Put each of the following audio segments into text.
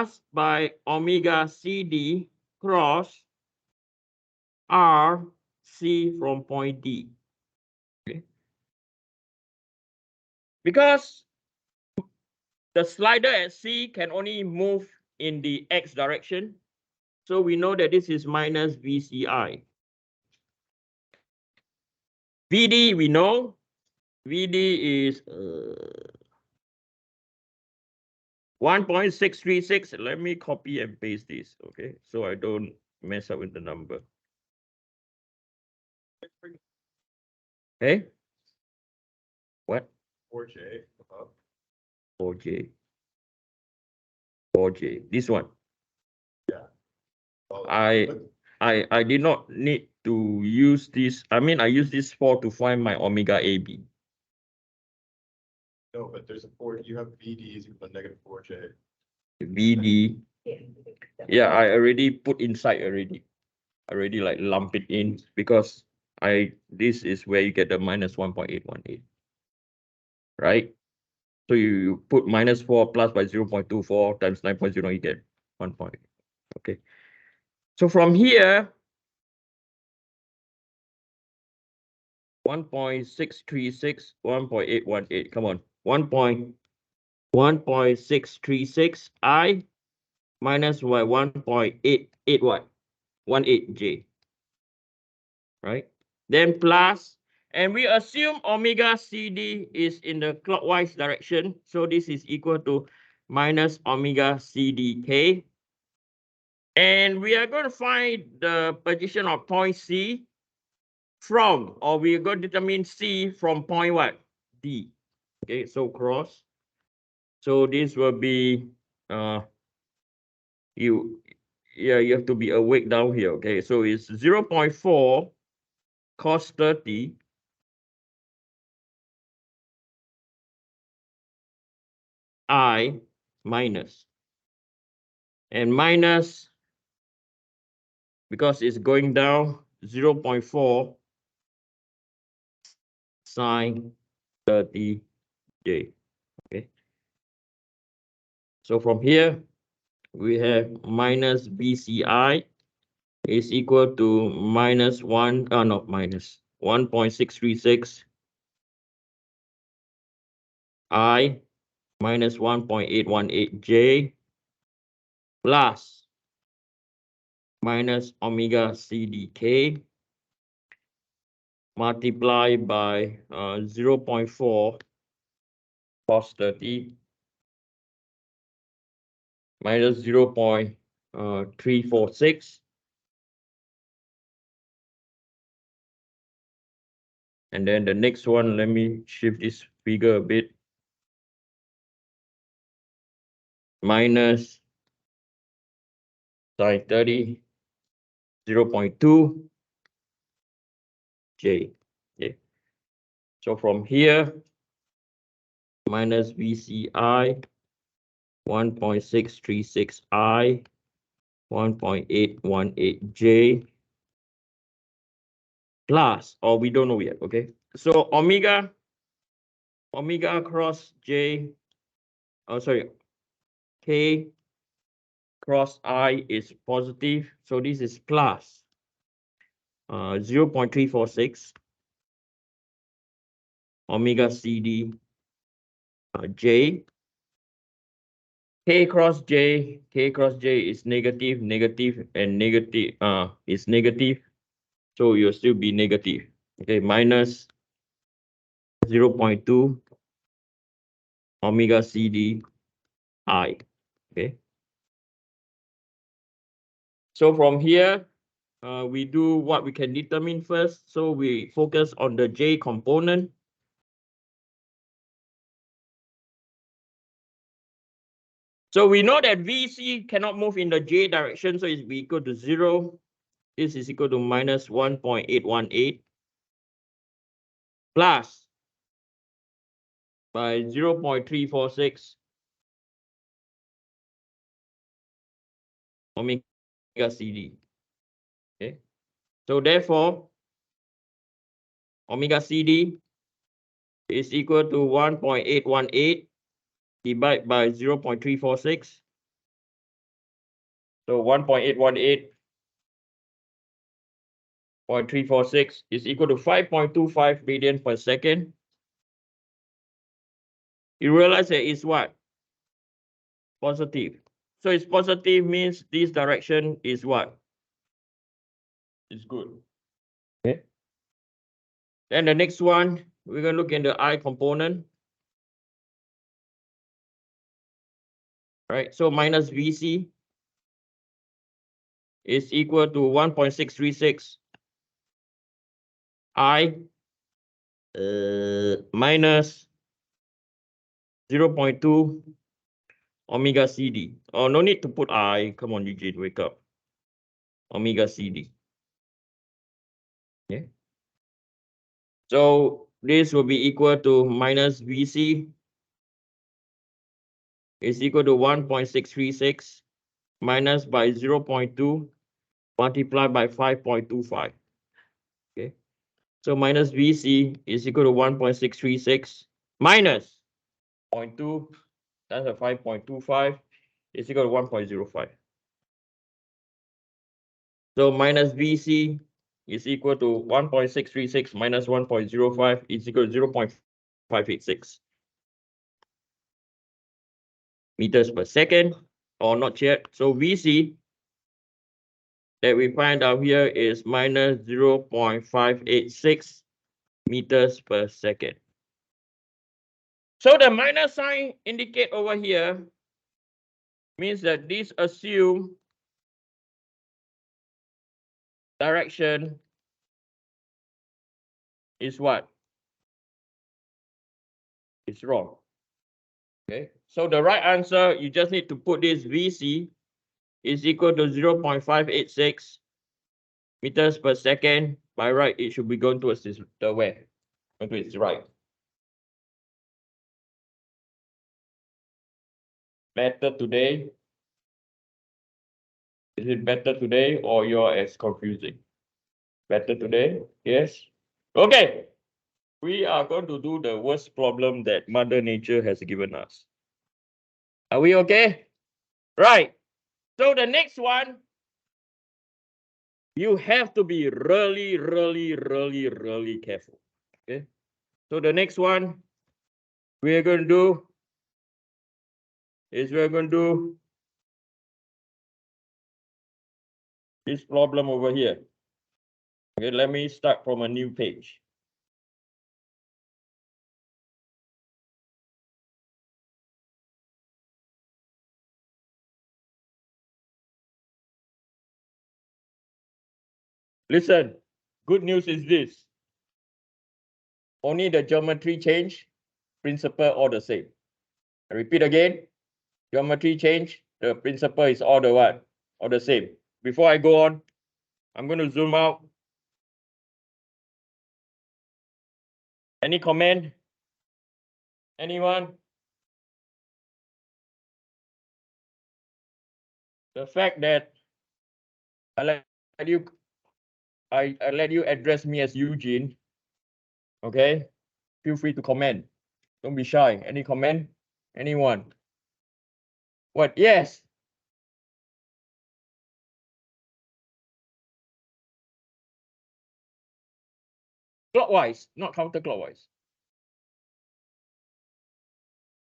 plus by omega CD cross RC from point D. Okay. Because the slider at C can only move in the X direction, so we know that this is minus VCI. VD, we know. VD is 1.636. Let me copy and paste this, okay? So I don't mess up with the number. Okay? What? 4J above. 4J. 4J. This one. Yeah. Well, I did not need to use this. I mean, I use this 4 to find my omega AB. no, but there's a 4. You have VD is equal to negative 4J. VD. Yeah, I already put inside already. I already like lump it in because this is where you get the minus 1.818. Right? So you put minus 4 plus by 0.24 times 9.0, you get 1 point. Okay. So from here, 1.636, 1.818. Come on. 1.636 I minus y 1.88 y 18J. Right? Then plus, and we assume omega CD is in the clockwise direction. So this is equal to minus omega CDK. And we are going to find the position of point C from, or we are going to determine C from point what? D. Okay, so cross. So this will be you have to be awake down here. Okay, so it's 0.4 cos 30 I minus, and minus because it's going down 0.4 sine 30J. Okay. So from here, we have minus BCI is equal to minus 1.636 I minus 1.818J plus minus omega CDK multiplied by 0.4 cos 30 minus 0.346. And then the next one, let me shift this figure a bit. Minus sine 30, 0.2 J. Okay. So from here, minus VCI, 1.636 I, 1.818 J, plus, or we don't know yet, okay? So omega cross J, K cross I is positive, so this is plus 0.346 omega CD J. K cross J is negative, and negative is negative, so you'll still be negative. Okay, minus 0.2 omega CD I. Okay. So from here, we do what we can determine first. So we focus on the J component. So we know that VC cannot move in the J direction, so it's equal to 0. This is equal to minus 1.818 plus by 0.346 omega CD. Okay. So therefore, omega CD is equal to 1.818 divided by 0.346 So 1.818.346 is equal to 5.25 radian per second. You realize that it's what? Positive. So it's positive means this direction is what? It's good. Okay. Then the next one, we're going to look in the I component. Right. So minus VC is equal to 1.636 I minus 0.2 omega CD. Oh, no need to put I. Come on, Eugene, wake up. Omega CD. Okay. So this will be equal to minus VC is equal to 1.636 minus by 0.2 multiplied by 5.25. Okay. So minus VC is equal to 1.636 minus 0.2, that's a 5.25, is equal to 1.05. So minus VC is equal to 1.636 minus 1.05 is equal to 0.586 meters per second, or not yet. So VC that we find out here is minus 0.586 meters per second. So the minus sign indicate over here means that this assume direction is what? It's wrong. Okay, so the right answer, you just need to put this VC is equal to 0.586 meters per second. By right, it should be going towards this, the where? Going to its right. Better today? Is it better today or you're as confusing? Better today? Yes? Okay. We are going to do the worst problem that Mother Nature has given us. Are we okay? Right. So the next one, you have to be really, really, really, really careful. Okay. So the next one we're going to do is we're going to do this problem over here. Okay, let me start from a new page. Listen, good news is this. Only the geometry change, principle all the same. I repeat again, geometry change, the principle is all the what? All the same. Before I go on, I'm going to zoom out. Any comment? Anyone? The fact that I let you address me as Eugene. Okay, feel free to comment. Don't be shy. Any comment? Anyone? What? Yes. Clockwise, not counterclockwise.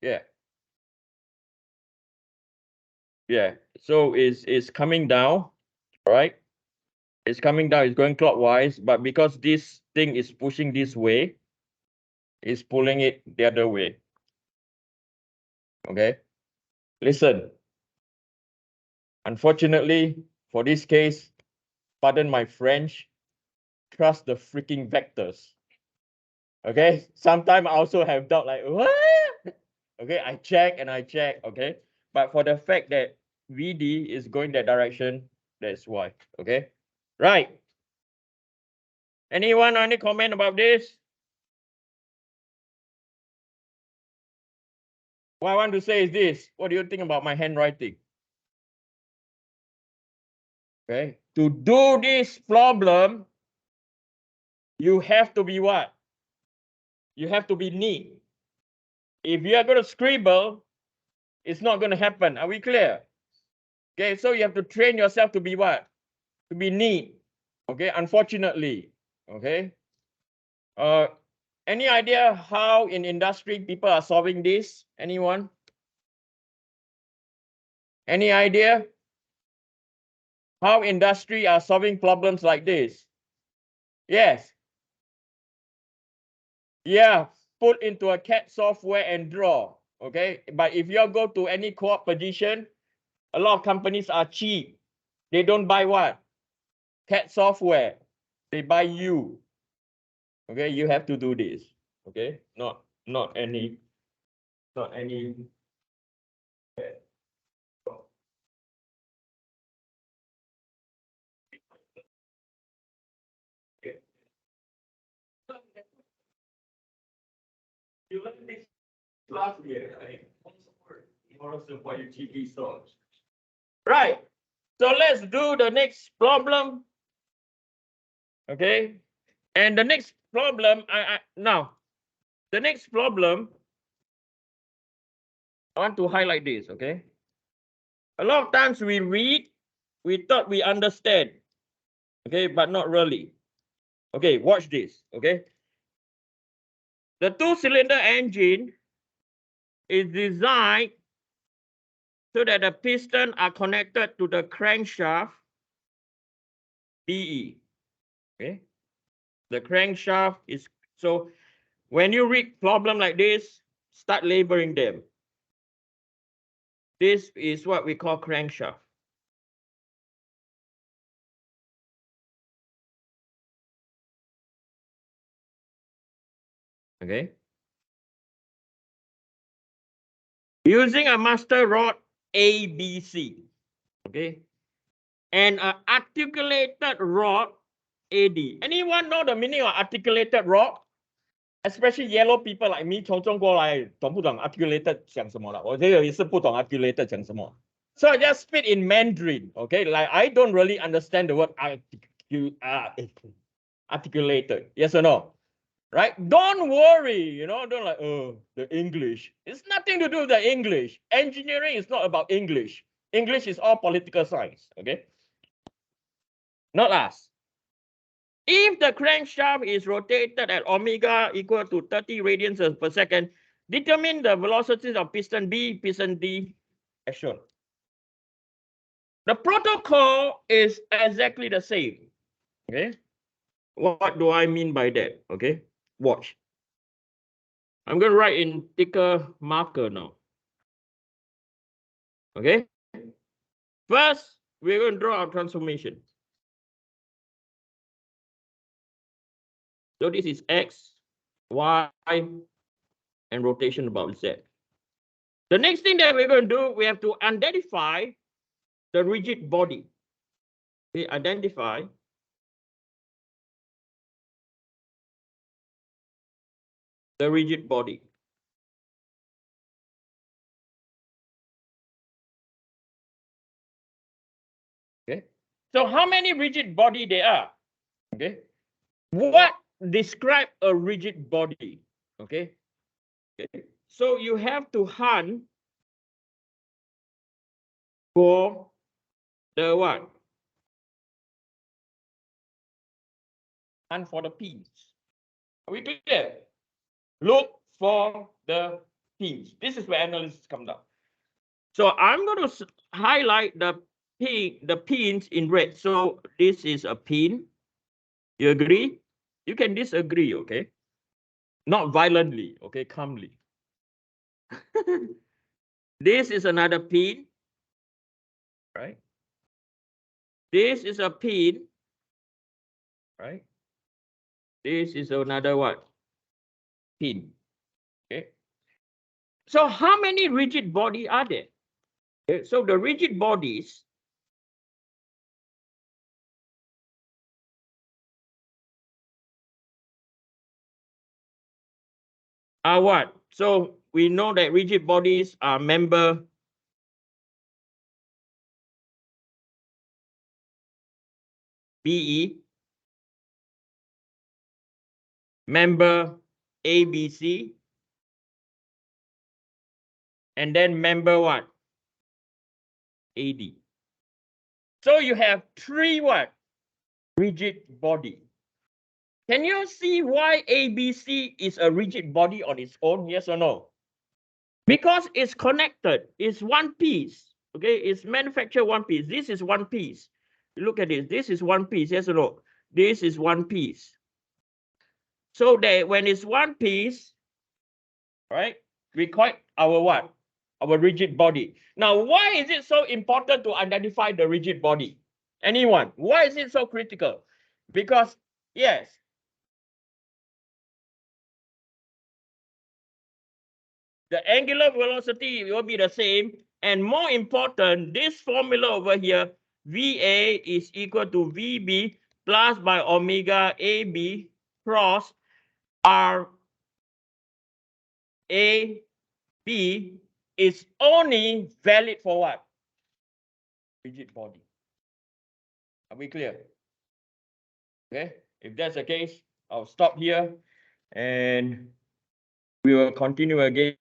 Yeah. Yeah. So it's coming down, right? It's coming down, it's going clockwise, but because this thing is pushing this way, it's pulling it the other way. Okay. Listen. Unfortunately, for this case, pardon my French, trust the freaking vectors. Okay. Sometimes I also have doubt like, what? Okay, I check. Okay. But for the fact that VD is going that direction, that's why. Okay. Right. Anyone any comment about this? What I want to say is this. What do you think about my handwriting? Okay. To do this problem, you have to be what? You have to be neat. If you are going to scribble, it's not going to happen. Are we clear? Okay, so you have to train yourself to be what? To be neat. Okay, unfortunately. Okay. Any idea how in industry people are solving this? Anyone? Any idea how industry are solving problems like this? Yes. Yeah, put into a CAD software and draw. Okay, but if you go to any co-op position, a lot of companies are cheap. They don't buy what? CAD software. They buy you. Okay, you have to do this. Okay, not any. You learned this last year, right? Moral support your GP stores. Right. So let's do the next problem. Okay. And the next problem, now, the next problem, I want to highlight this, okay? A lot of times we read, we thought we understand, okay, but not really. Okay, watch this, okay? The two-cylinder engine is designed so that the pistons are connected to the crankshaft BE, okay? The crankshaft is, so when you read problem like this, start labeling them. This is what we call crankshaft. Okay. Using a master rod ABC, okay, and an articulated rod AD. Anyone know the meaning of articulated rod? Especially yellow people like me, 从中国来，懂不懂 articulated 讲什么了？我这个也是不懂 articulated 讲什么。So I just speak in Mandarin, okay? Like I don't really understand the word articulated. Yes or no? Right? Don't worry, you know, don't like, oh, the English. It's nothing to do with the English. Engineering is not about English. English is all political science, okay? Not us. If the crankshaft is rotated at omega equal to 30 radians per second, determine the velocities of piston B, piston D, as shown. The protocol is exactly the same, okay? What do I mean by that, okay? Watch. I'm going to write in thicker marker now. Okay. First, we're going to draw our transformation. So this is X, Y, and rotation about Z. The next thing that we're going to do, we have to identify the rigid body. We identify the rigid body. Okay. So how many rigid body there are? Okay. What describe a rigid body? Okay. Okay. So you have to hunt for the what? Hunt for the pins. Are we clear? Look for the pins. This is where analysis comes down. So I'm going to highlight the pins in red. So this is a pin. You agree? You can disagree, okay? Not violently, okay? Calmly. This is another pin, right? This is a pin, right? This is another what? Pin, okay? So how many rigid body are there? Okay, so the rigid bodies are what? So we know that rigid bodies are member BE, member ABC, and then member what? AD. So you have three what? Rigid body. Can you see why ABC is a rigid body on its own? Yes or no? Because it's connected. It's one piece. Okay, it's manufactured one piece. This is one piece. Look at this. This is one piece. Yes or no? This is one piece. So that when it's one piece, right, we call it our what? Our rigid body. Now, why is it so important to identify the rigid body? Anyone? Why is it so critical? Because, yes, the angular velocity will be the same. And more important, this formula over here, VA is equal to VB plus by omega AB cross RAB is only valid for what? Rigid body. Are we clear? Okay, if that's the case, I'll stop here and we will continue again